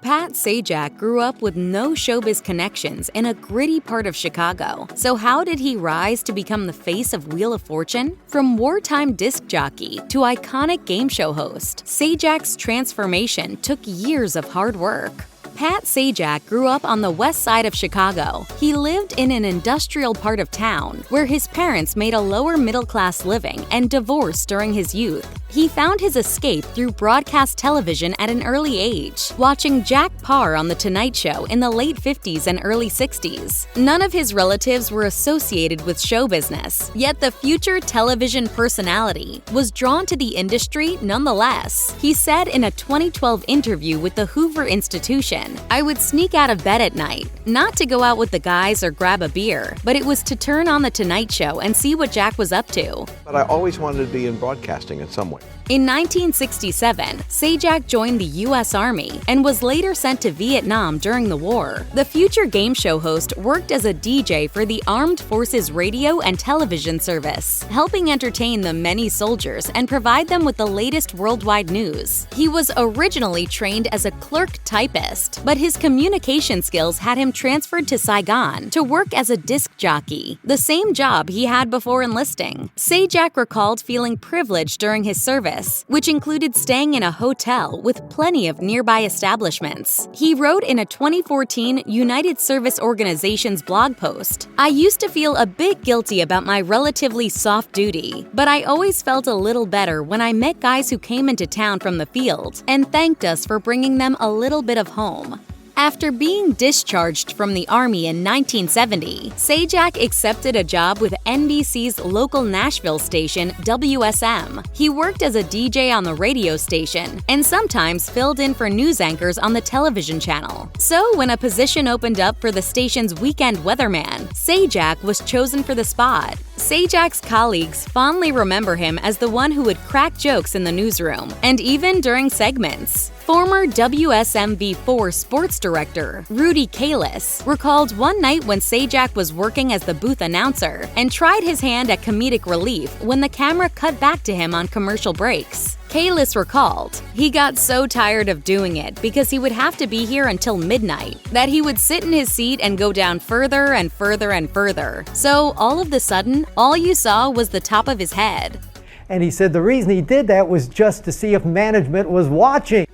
Pat Sajak grew up with no showbiz connections in a gritty part of Chicago. So how did he rise to become the face of Wheel of Fortune? From wartime disc jockey to iconic game show host, Sajak's transformation took years of hard work. Pat Sajak grew up on the west side of Chicago. He lived in an industrial part of town where his parents made a lower middle-class living and divorced during his youth. He found his escape through broadcast television at an early age, watching Jack Paar on The Tonight Show in the late 50s and early 60s. None of his relatives were associated with show business, yet the future television personality was drawn to the industry nonetheless. He said in a 2012 interview with the Hoover Institution, "I would sneak out of bed at night, not to go out with the guys or grab a beer, but it was to turn on The Tonight Show and see what Jack was up to." But I always wanted to be in broadcasting in some way. In 1967, Sajak joined the U.S. Army and was later sent to Vietnam during the war. The future game show host worked as a DJ for the Armed Forces radio and television service, helping entertain the many soldiers and provide them with the latest worldwide news. He was originally trained as a clerk typist, but his communication skills had him transferred to Saigon to work as a disc jockey, the same job he had before enlisting. Sajak recalled feeling privileged during his service, which included staying in a hotel with plenty of nearby establishments. He wrote in a 2014 United Service Organization's blog post, "I used to feel a bit guilty about my relatively soft duty, but I always felt a little better when I met guys who came into town from the field and thanked us for bringing them a little bit of home." After being discharged from the Army in 1970, Sajak accepted a job with NBC's local Nashville station, WSM. He worked as a DJ on the radio station and sometimes filled in for news anchors on the television channel. So when a position opened up for the station's weekend weatherman, Sajak was chosen for the spot. Sajak's colleagues fondly remember him as the one who would crack jokes in the newsroom, and even during segments. Former WSMV4 sports director Rudy Kalis recalled one night when Sajak was working as the booth announcer and tried his hand at comedic relief when the camera cut back to him on commercial breaks. Kalis recalled, "He got so tired of doing it because he would have to be here until midnight, that he would sit in his seat and go down further and further and further. So all of a sudden, all you saw was the top of his head." And he said the reason he did that was just to see if management was watching.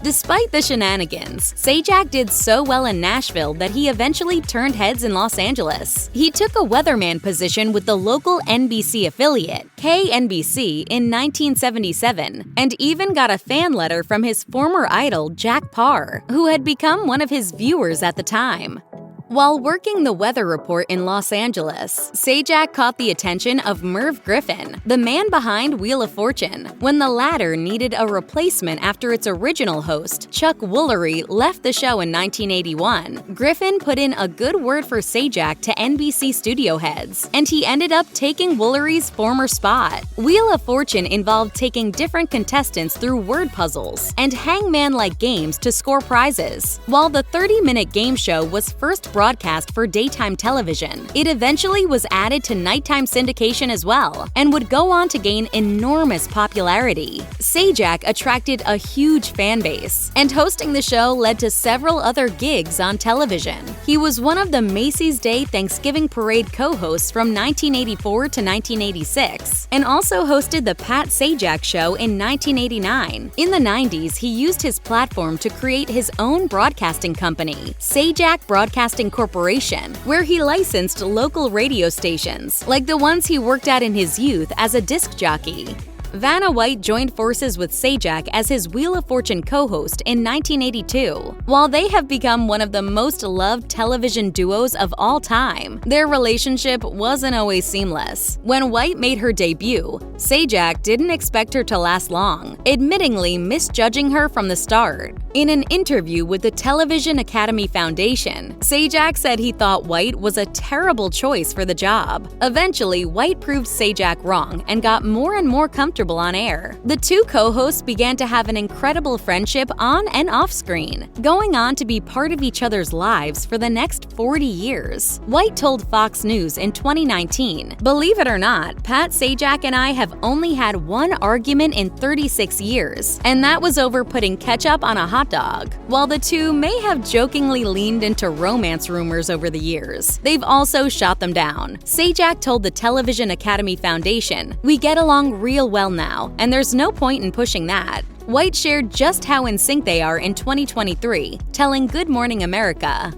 Despite the shenanigans, Sajak did so well in Nashville that he eventually turned heads in Los Angeles. He took a weatherman position with the local NBC affiliate, KNBC, in 1977, and even got a fan letter from his former idol, Jack Paar, who had become one of his viewers at the time. While working the weather report in Los Angeles, Sajak caught the attention of Merv Griffin, the man behind Wheel of Fortune, when the latter needed a replacement after its original host, Chuck Woolery, left the show in 1981. Griffin put in a good word for Sajak to NBC studio heads, and he ended up taking Woolery's former spot. Wheel of Fortune involved taking different contestants through word puzzles and hangman-like games to score prizes. While the 30-minute game show was first broadcast for daytime television, it eventually was added to nighttime syndication as well, and would go on to gain enormous popularity. Sajak attracted a huge fan base, and hosting the show led to several other gigs on television. He was one of the Macy's Day Thanksgiving Parade co-hosts from 1984 to 1986, and also hosted the Pat Sajak Show in 1989. In the 90s, he used his platform to create his own broadcasting company, Sajak Broadcasting Corporation, where he licensed local radio stations, like the ones he worked at in his youth as a disc jockey. Vanna White joined forces with Sajak as his Wheel of Fortune co-host in 1982. While they have become one of the most loved television duos of all time, their relationship wasn't always seamless. When White made her debut, Sajak didn't expect her to last long, admittingly misjudging her from the start. In an interview with the Television Academy Foundation, Sajak said he thought White was a terrible choice for the job. Eventually, White proved Sajak wrong and got more and more comfortable comfortable on air. The two co-hosts began to have an incredible friendship on and off screen, going on to be part of each other's lives for the next 40 years. White told Fox News in 2019, "Believe it or not, Pat Sajak and I have only had one argument in 36 years, and that was over putting ketchup on a hot dog." While the two may have jokingly leaned into romance rumors over the years, they've also shot them down. Sajak told the Television Academy Foundation, "We get along real well now, and there's no point in pushing that." White shared just how in sync they are in 2023, telling Good Morning America,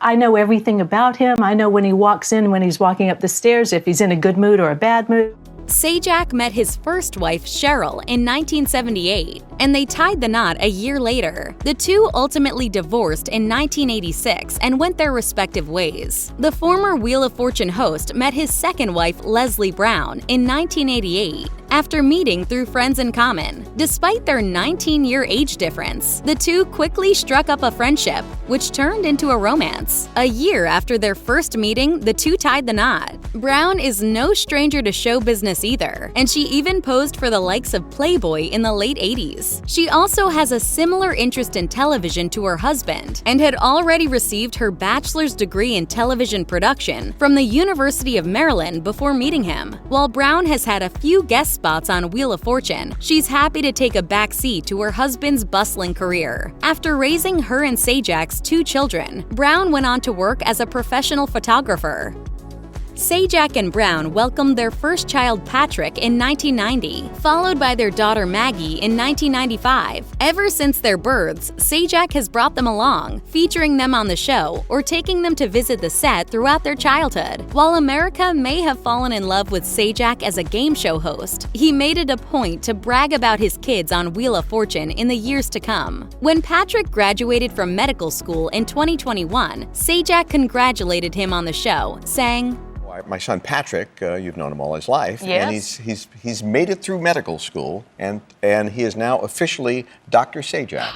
"I know everything about him. I know when he walks in, when he's walking up the stairs, if he's in a good mood or a bad mood." Sajak met his first wife, Cheryl, in 1978, and they tied the knot a year later. The two ultimately divorced in 1986 and went their respective ways. The former Wheel of Fortune host met his second wife, Leslie Brown, in 1988. After meeting through friends in common. Despite their 19-year age difference, the two quickly struck up a friendship, which turned into a romance. A year after their first meeting, the two tied the knot. Brown is no stranger to show business either, and she even posed for the likes of Playboy in the late 80s. She also has a similar interest in television to her husband, and had already received her bachelor's degree in television production from the University of Maryland before meeting him. While Brown has had a few guest spots on Wheel of Fortune, she's happy to take a back seat to her husband's bustling career. After raising her and Sajak's two children, Brown went on to work as a professional photographer. Sajak and Brown welcomed their first child, Patrick, in 1990, followed by their daughter Maggie in 1995. Ever since their births, Sajak has brought them along, featuring them on the show or taking them to visit the set throughout their childhood. While America may have fallen in love with Sajak as a game show host, he made it a point to brag about his kids on Wheel of Fortune in the years to come. When Patrick graduated from medical school in 2021, Sajak congratulated him on the show, saying, My son Patrick, you've known him all his life, Yes. and he's made it through medical school, and he is now officially Dr. Sajak.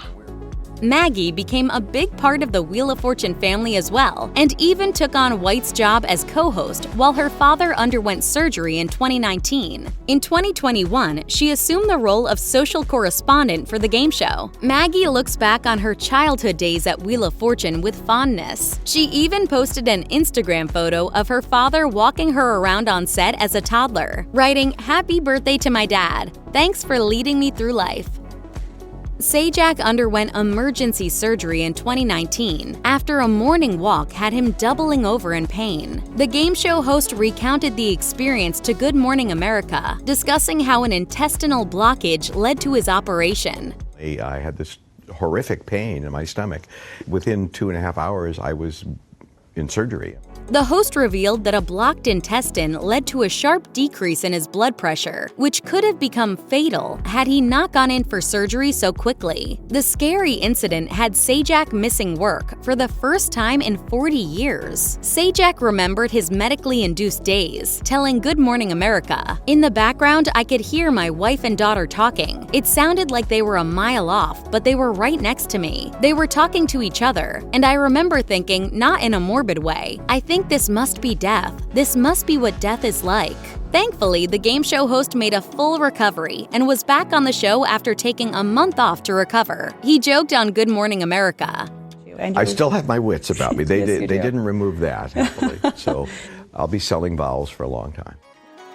Maggie became a big part of the Wheel of Fortune family as well, and even took on White's job as co-host while her father underwent surgery in 2019. In 2021, she assumed the role of social correspondent for the game show. Maggie looks back on her childhood days at Wheel of Fortune with fondness. She even posted an Instagram photo of her father walking her around on set as a toddler, writing, "Happy birthday to my dad. Thanks for leading me through life." Sajak underwent emergency surgery in 2019 after a morning walk had him doubling over in pain. The game show host recounted the experience to Good Morning America, discussing how an intestinal blockage led to his operation. I had this horrific pain in my stomach. Within 2.5 hours, I was in surgery. The host revealed that a blocked intestine led to a sharp decrease in his blood pressure, which could have become fatal had he not gone in for surgery so quickly. The scary incident had Sajak missing work for the first time in 40 years. Sajak remembered his medically induced days, telling Good Morning America, "In the background, I could hear my wife and daughter talking. It sounded like they were a mile off, but they were right next to me. They were talking to each other, and I remember thinking, not in a morbid way, I think this must be death. This must be what death is like." Thankfully, the game show host made a full recovery and was back on the show after taking a month off to recover. He joked on Good Morning America, I still have my wits about me. They Yes, you do. didn't remove that, happily. So I'll be selling vowels for a long time.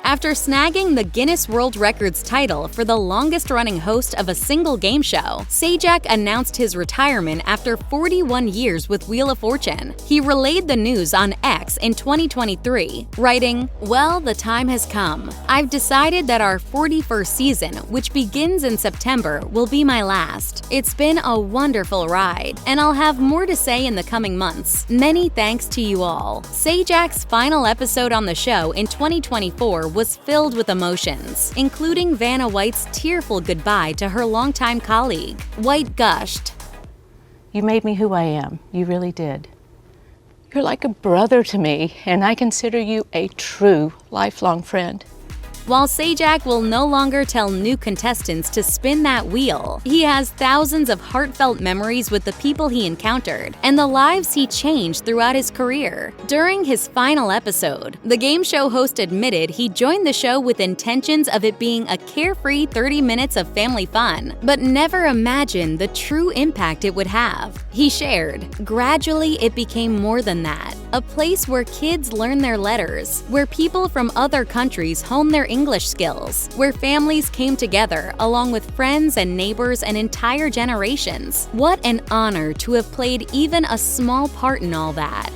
After snagging the Guinness World Records title for the longest-running host of a single game show, Sajak announced his retirement after 41 years with Wheel of Fortune. He relayed the news on X in 2023, writing, "Well, the time has come. I've decided that our 41st season, which begins in September, will be my last. It's been a wonderful ride, and I'll have more to say in the coming months. Many thanks to you all." Sajak's final episode on the show in 2024 was filled with emotions, including Vanna White's tearful goodbye to her longtime colleague. White gushed, "You made me who I am. You really did. You're like a brother to me, and I consider you a true lifelong friend." While Sajak will no longer tell new contestants to spin that wheel, he has thousands of heartfelt memories with the people he encountered and the lives he changed throughout his career. During his final episode, the game show host admitted he joined the show with intentions of it being a carefree 30 minutes of family fun, but never imagined the true impact it would have. He shared, "Gradually, it became more than that. A place where kids learn their letters, where people from other countries hone their English skills, where families came together along with friends and neighbors and entire generations. What an honor to have played even a small part in all that."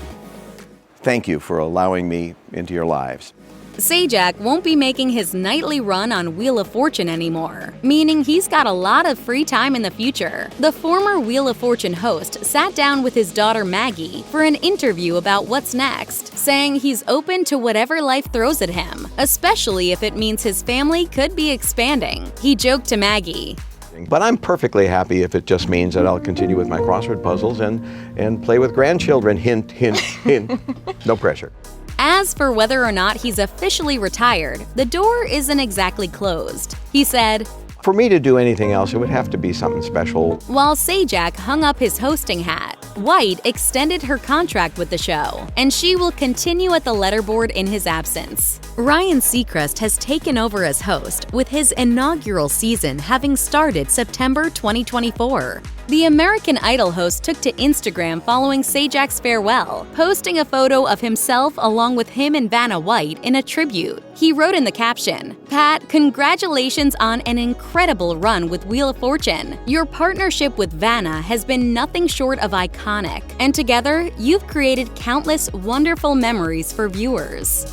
Thank you for allowing me into your lives. Sajak won't be making his nightly run on Wheel of Fortune anymore, meaning he's got a lot of free time in the future. The former Wheel of Fortune host sat down with his daughter Maggie for an interview about what's next, saying he's open to whatever life throws at him, especially if it means his family could be expanding. He joked to Maggie, But I'm perfectly happy if it just means that I'll continue with my crossword puzzles and play with grandchildren. Hint, hint, hint. No pressure. As for whether or not he's officially retired, the door isn't exactly closed. He said, For me to do anything else, it would have to be something special. while Sajak hung up his hosting hat. White extended her contract with the show, and she will continue at the letterboard in his absence. Ryan Seacrest has taken over as host, with his inaugural season having started September 2024. The American Idol host took to Instagram following Sajak's farewell, posting a photo of himself along with him and Vanna White in a tribute. He wrote in the caption, "Pat, congratulations on an incredible run with Wheel of Fortune. Your partnership with Vanna has been nothing short of iconic, and together, you've created countless wonderful memories for viewers."